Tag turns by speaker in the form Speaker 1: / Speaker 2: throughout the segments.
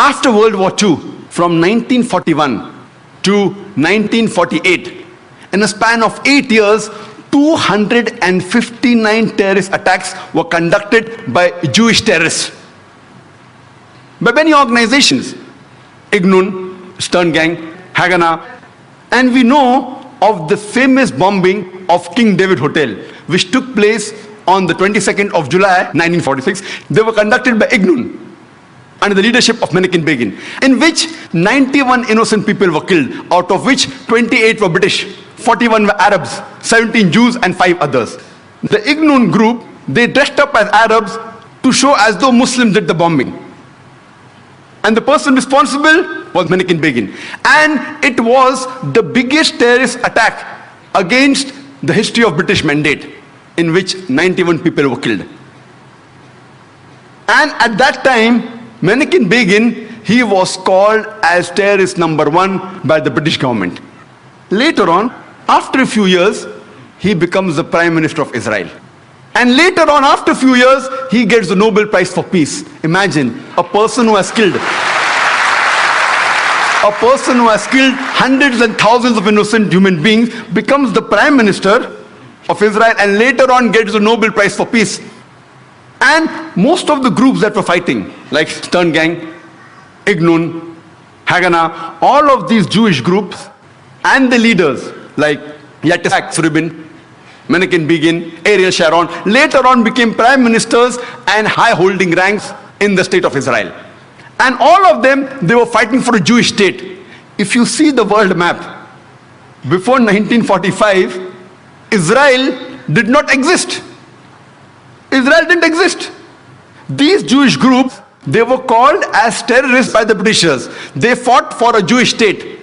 Speaker 1: After World War II, from 1941 to 1948, in a span of 8 years, 259 terrorist attacks were conducted by Jewish terrorists. By many organizations, Ignun, Stern Gang, Haganah, and we know of the famous bombing of King David Hotel, which took place on the 22nd of July 1946. They were conducted by Ignun under the leadership of Menachem Begin, in which 91 innocent people were killed, out of which 28 were British, 41 were Arabs, 17 Jews and 5 others. The Ignun group, they dressed up as Arabs to show as though Muslims did the bombing. And the person responsible was Menachem Begin. And it was the biggest terrorist attack against the history of British Mandate, in which 91 people were killed. And at that time, Menachem Begin, he was called as terrorist number 1 by the British government. Later on, after a few years, he becomes the Prime Minister of Israel. And later on, after a few years, he gets the Nobel Prize for Peace. Imagine, a person who has killed hundreds and thousands of innocent human beings becomes the Prime Minister of Israel and later on gets the Nobel Prize for Peace. And most of the groups that were fighting, like Stern Gang, Ignun, Haganah, all of these Jewish groups and the leaders like Yitzhak Rabin, Menachem Begin, Ariel Sharon, later on became prime ministers and high-holding ranks in the state of Israel. And all of them, they were fighting for a Jewish state. If you see the world map, before 1945, Israel did not exist. Israel didn't exist. These Jewish groups, they were called as terrorists by the Britishers. They fought for a Jewish state.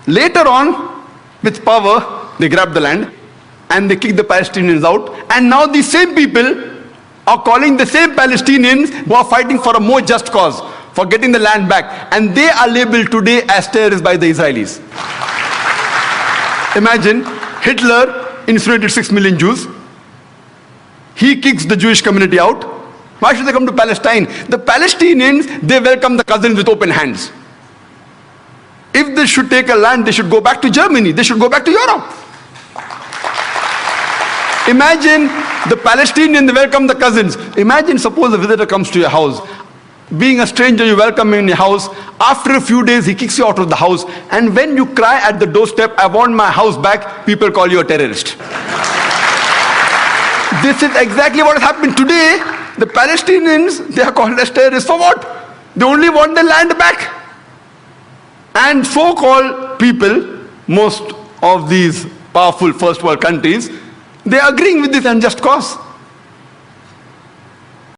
Speaker 1: Later on, with power, they grabbed the land and they kicked the Palestinians out. And now these same people are calling the same Palestinians who are fighting for a more just cause, for getting the land back. And they are labeled today as terrorists by the Israelis. Imagine, Hitler incinerated 6 million Jews. He kicks the Jewish community out. Why should they come to Palestine? The Palestinians, they welcome the cousins with open hands. If they should take a land, they should go back to Germany. They should go back to Europe. Imagine the Palestinian, they welcome the cousins. Imagine, suppose a visitor comes to your house. Being a stranger, you welcome him in your house. After a few days, he kicks you out of the house. And when you cry at the doorstep, I want my house back, people call you a terrorist. This is exactly what has happened today. The Palestinians, they are called as terrorists. For what? They only want their land back. And so-called people, most of these powerful first world countries, they are agreeing with this unjust cause.